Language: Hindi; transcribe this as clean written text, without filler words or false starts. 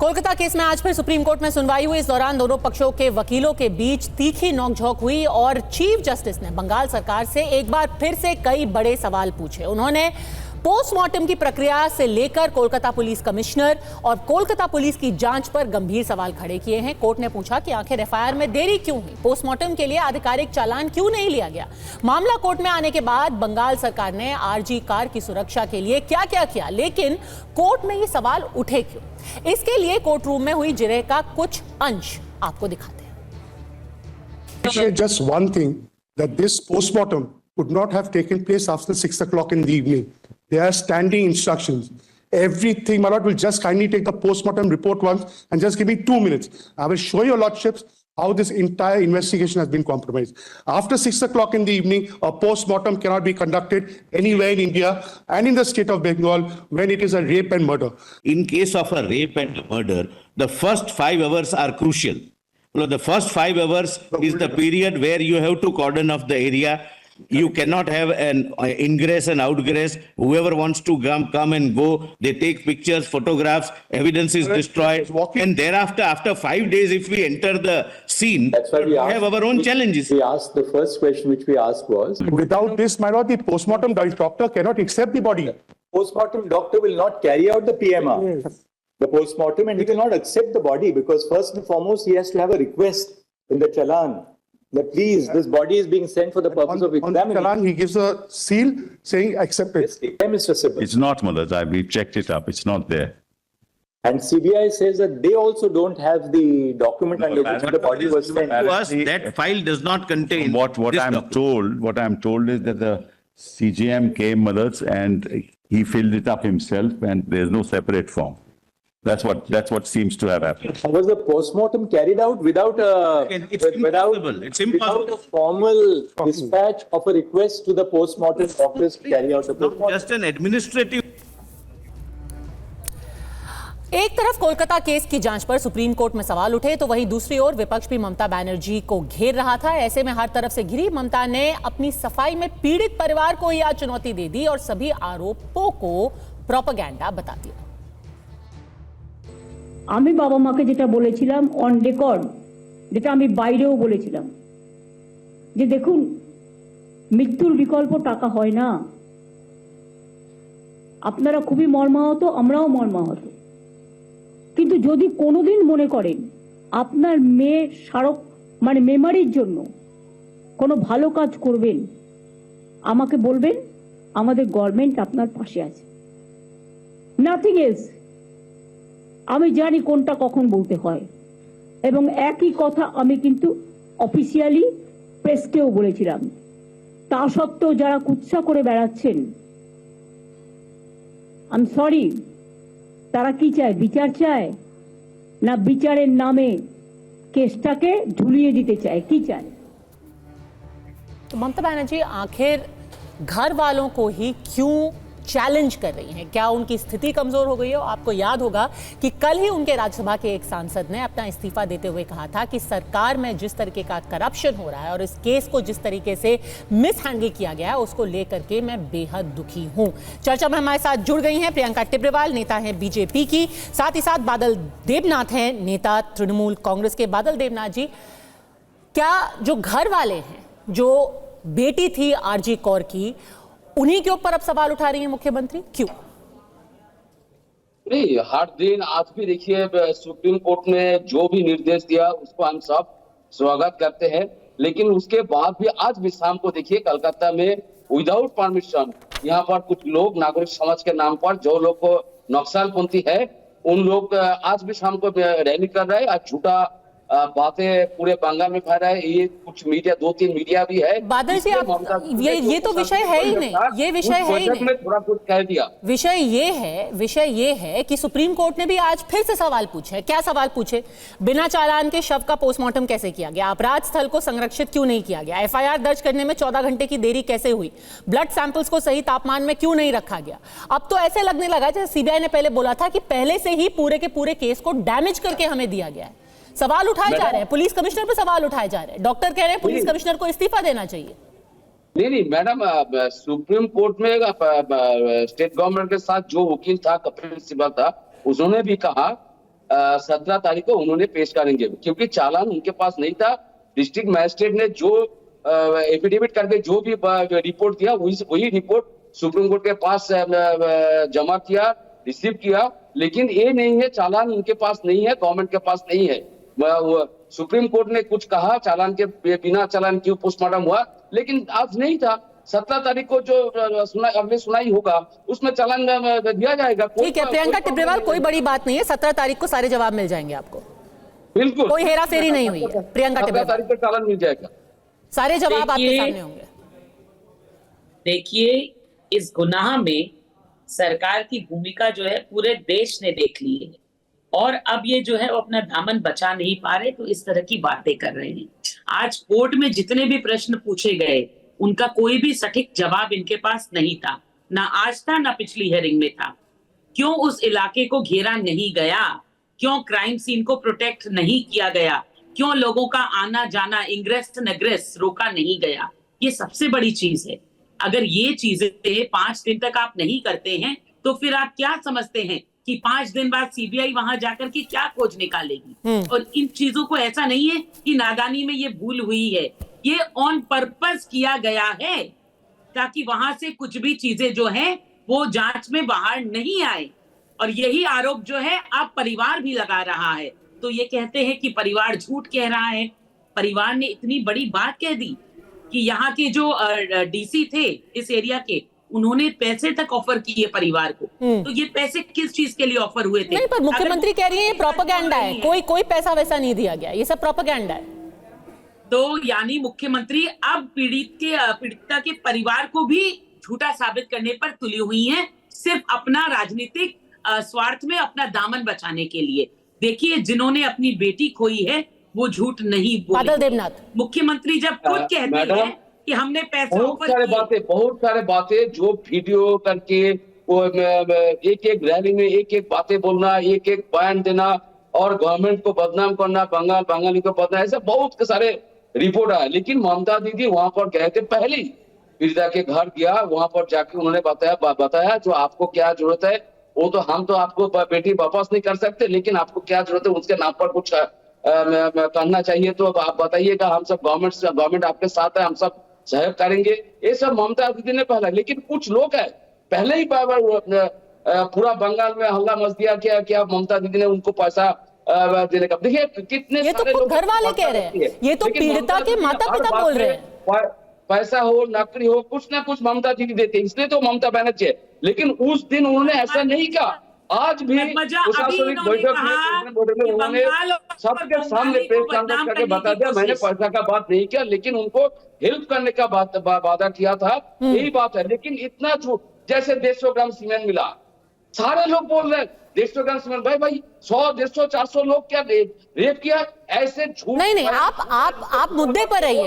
कोलकाता केस में आज फिर सुप्रीम कोर्ट में सुनवाई हुई। इस दौरान दोनों पक्षों के वकीलों के बीच तीखी नोकझोंक हुई और चीफ जस्टिस ने बंगाल सरकार से एक बार फिर से कई बड़े सवाल पूछे। उन्होंने पोस्टमार्टम की प्रक्रिया से लेकर कोलकाता पुलिस कमिश्नर और कोलकाता पुलिस की जांच पर गंभीर सवाल खड़े किए हैं। कोर्ट ने पूछा कि आखिर एफआईआर में देरी क्यों हुई, पोस्टमार्टम के लिए आधिकारिक चालान क्यों नहीं लिया गया। मामला कोर्ट में आने के बाद बंगाल सरकार ने आरजी कार की सुरक्षा के लिए क्या क्या किया, लेकिन कोर्ट में ये सवाल उठे क्यों, इसके लिए कोर्ट रूम में हुई जिरह का कुछ अंश आपको दिखाते हैं। Just one thing, that this postmortem could not have taken place after 6 o'clock in the evening. There are standing instructions. Everything, my lord, will just kindly take the postmortem report once and just give me 2 minutes. I will show your lordships how this entire investigation has been compromised. After 6 o'clock in the evening, a postmortem cannot be conducted anywhere in India and in the state of Bengal when it is a rape and murder. In case of a rape and murder, the first 5 hours are crucial. The first 5 hours is the period where you have to cordon off the area. You cannot have an ingress and outgress. Whoever wants to come and go, they take pictures, photographs, evidence is destroyed. And thereafter, after 5 days, if we enter the scene, we have our own challenges. We asked, the first question which we asked was, Without this, my lord, the postmortem doctor cannot accept the body. postmortem doctor will not carry out the PMR, Yes. the postmortem, and he will not accept the body because first and foremost, he has to have a request in the challan that please, this body is being sent for the purpose of On the examining. Challan, he gives a seal saying accept it. Yes, Mr. Sibbal. It's not, Malad. We checked it up. It's not there. And CBI says that they also don't have the document under which the body was sent. To us, that file does not contain What this I'm document. told is that the CGM came, Malad, and he filled it up himself, and there's no separate form. That's what seems to have happened. Was the postmortem carried out without It's impossible. It's impossible. without a formal dispatch of a request to the postmortem doctors to carry out the Not postmortem? just an administrative. एक तरफ कोलकाता केस की जांच पर सुप्रीम कोर्ट में सवाल उठे तो वहीं दूसरी ओर विपक्ष भी ममता बनर्जी को घेर रहा था। ऐसे में हर तरफ से घिरी ममता ने अपनी सफाई में पीड़ित परिवार को ही आज चुनौती दे दी और सभी आरोपों को प्रोपेगेंडा बता दिया। আমি বাবা মাকে যেটা বলেছিলাম অন রেকর্ড, যেটা আমি বাইরেও বলেছিলাম যে দেখুন মৃত্যুর বিকল্প টাকা হয় না। আপনারা খুবই মর্মাহত, আমরাও মর্মাহত, কিন্তু যদি কোনোদিন মনে করেন আপনার মেয়ে স্মারক মানে মেমারির জন্য কোনো ভালো কাজ করবেন আমাকে বলবেন, আমাদের গভর্নমেন্ট আপনার পাশে আছে। Nothing else. আমি জানি কোনটা কখন বলতে হয় এবং একই কথা আমি কিন্তু অফিসিয়ালি প্রেসকেও বলেছিলাম। তা সত্ত্বেও যারা কুৎসা করে বেড়াচ্ছেন, আই এম সরি, তারা কি চায়? বিচার চায় না বিচারের নামে কেসটাকে ঝুলিয়ে দিতে চায়? কি চায়? तो ममता बनर्जी आखिर घर वालों को ही क्यों चैलेंज कर रही हैं? क्या उनकी स्थिति कमजोर हो गई है? आपको याद होगा कि कल ही उनके राज्यसभा के एक सांसद ने अपना इस्तीफा देते हुए कहा था कि सरकार में जिस तरीके का करप्शन हो रहा है और इस केस को जिस तरीके से मिस हैंडल किया गया है उसको लेकर के मैं बेहद दुखी हूं। चर्चा में हमारे साथ जुड़ गई हैं प्रियंका टिब्रेवाल, नेता हैं बीजेपी की, साथ ही साथ बादल देवनाथ हैं, नेता तृणमूल कांग्रेस के। बादल देवनाथ जी, क्या जो घर वाले हैं, जो बेटी थी आरजी कौर की, उन्हीं के ऊपर अब सवाल उठा रही है मुख्यमंत्री? क्यों? नहीं, हर दिन आज भी देखिए सुप्रीम कोर्ट ने जो भी निर्देश दिया उसको हम सब स्वागत करते हैं, लेकिन उसके बाद भी आज भी शाम को देखिए कलकत्ता में विदाउट परमिशन यहाँ पर कुछ लोग नागरिक समाज के नाम पर जो लोग को नक्सलपंथी है उन लोग आज भी शाम को रैली कर रहे हैं और झूठा बातें पूरे बंगाल में फैला रहा है। ये कुछ मीडिया, 2-3 मीडिया भी है। बादल जी, आप ये तो विषय है ही नहीं, ये विषय है ही नहीं। थोड़ा कुछ कह दिया। विषय ये है कि सुप्रीम कोर्ट ने भी आज फिर से सवाल पूछे। क्या सवाल पूछे? बिना चालान के शव का पोस्टमार्टम कैसे किया गया? अपराध स्थल को संरक्षित क्यों नहीं किया गया? एफआईआर दर्ज करने में 14 घंटे की देरी कैसे हुई? ब्लड सैंपल्स को सही तापमान में क्यों नहीं रखा गया? अब तो ऐसे लगने लगा जैसे सीबीआई ने पहले बोला था कि पहले से ही पूरे के पूरे केस को डैमेज करके हमें दिया गया है। सवाल उठाए जा रहे हैं, पुलिस कमिश्नर पे सवाल उठाए जा रहे हैं, डॉक्टर कह रहे हैं पुलिस कमिश्नर को इस्तीफा देना चाहिए। नहीं मैडम, सुप्रीम कोर्ट में स्टेट गवर्नमेंट के साथ जो वकील था, कपिल सिब्बल था, उन्होंने भी कहा 17 तारीख को उन्होंने पेश करेंगे, क्योंकि चालान उनके पास नहीं था। डिस्ट्रिक्ट मजिस्ट्रेट ने जो एफिडेविट करके जो भी रिपोर्ट दिया वही रिपोर्ट सुप्रीम कोर्ट के पास जमा किया, रिसीव किया, लेकिन ये नहीं है, चालान उनके पास नहीं है, गवर्नमेंट के पास नहीं है। सुप्रीम कोर्ट ने कुछ कहा, चालान के बिना चालान क्यों पोस्टमार्टम हुआ, लेकिन आज नहीं था। 17 तारीख को जो अगली सुनाई होगा उसमें चालान दिया जाएगा। ठीक है प्रियंका टिब्रेवाल, कोई बड़ी बात नहीं है, 17 तारीख को सारे जवाब मिल जाएंगे आपको। बिल्कुल, कोई हेरा फेरी नहीं हुई है। प्रियंका 17 टिब्रेवाल, तारीख को चालान मिल जाएगा, सारे जवाब आपके देखिए- सामने होंगे। देखिए, इस गुनाह में सरकार की भूमिका जो है पूरे देश ने देख ली है, और अब ये जो है वो अपना दामन बचा नहीं पा रहे, तो इस तरह की बातें कर रहे हैं। आज कोर्ट में जितने भी प्रश्न पूछे गए उनका कोई भी सटीक जवाब इनके पास नहीं था, ना आज था ना पिछली हेयरिंग में था। क्यों उस इलाके को घेरा नहीं गया, क्यों क्राइम सीन को प्रोटेक्ट नहीं किया गया, क्यों लोगों का आना जाना इंग्रेस नग्रेस रोका नहीं गया, ये सबसे बड़ी चीज है। अगर ये चीजें 5 दिन तक आप नहीं करते हैं तो फिर आप क्या समझते हैं कि 5 दिन बाद सीबीआई वहां जाकर के क्या खोज निकालेगी। और इन चीजों को ऐसा नहीं है कि नादानी में ये भूल हुई है, ये ऑन पर्पस किया गया है ताकि वहां से कुछ भी चीजें जो हैं वो जांच में बाहर नहीं आए। और यही आरोप जो है अब परिवार भी लगा रहा है। तो ये कहते हैं कि परिवार झूठ कह रहा है। परिवार ने इतनी बड़ी बात कह दी कि यहाँ के जो डीसी थे इस एरिया के, उन्होंने पैसे तक ऑफर किए परिवार को। तो ये पैसे किस चीज के लिए ऑफर हुए थे? नहीं, पर मुख्यमंत्री कह रही है ये प्रोपेगेंडा है, नहीं कोई पैसा वैसा नहीं दिया गया, ये सब प्रोपेगेंडा है। तो यानी मुख्यमंत्री अब पीड़िता के परिवार को भी झूठा साबित करने पर तुली हुई हैं, सिर्फ अपना राजनीतिक स्वार्थ में, अपना दामन बचाने के लिए। देखिए, जिन्होंने अपनी बेटी खोई है वो झूठ नहीं बादल बोले। देवनाथ, मुख्यमंत्री जब खुद कहते मैडम, हैं कि हमने पैसे बहुत ऑफर सारे किए, बातें जो वीडियो करके वो एक रैली में एक बातें बोलना, एक बयान देना और गवर्नमेंट को बदनाम करना, बंगाली को बदनाम, ऐसे बहुत सारे रिपोर्ट आया। लेकिन ममता दीदी वहां पर गए थे, पहले ही पीड़िता के घर गया, वहां पर जाके उन्होंने बताया जो आपको क्या जरूरत है वो तो हम तो आपको बेटी वापस नहीं कर सकते, लेकिन आपको क्या जरूरत है उसके नाम पर कुछ करना चाहिए तो आप बताइएगा, हम सब गवर्नमेंट आपके साथ है, हम सब सहयोग करेंगे। ये सब ममता दीदी ने पहला। लेकिन कुछ लोग है पहले ही पूरा बंगाल में हल्ला मच दिया क्या ममता दीदी ने उनको पैसा देने का। देखिए कितने ये तो सारे खुद लोग घर वाले कह रहे हैं, ये तो लेकिन पीड़िता ममता के दीदी माता हर पिता बात बोल रहे में हैं। पैसा हो, नौकरी हो, कुछ ना कुछ ममता दीदी देते, इसलिए तो ममता बनर्जी है। लेकिन उस दिन उन्होंने ऐसा नहीं कहा। आज भी प्रशासनिक बैठक में उन्होंने सबके सामने प्रेस कॉन्फ्रेंस करके बता दिया मैंने पैसा का बात नहीं किया, लेकिन उनको हेल्प करने का वादा किया था, यही बात है। लेकिन इतना झूठ, जैसे 150 ग्राम सीमेंट मिला, सारे लोग बोल रहे हैं 150 ग्राम सीमेंट, भाई 100, 150, 400 लोग क्या रेप किया, ऐसे झूठ। नहीं, आप मुद्दे पर रहिए।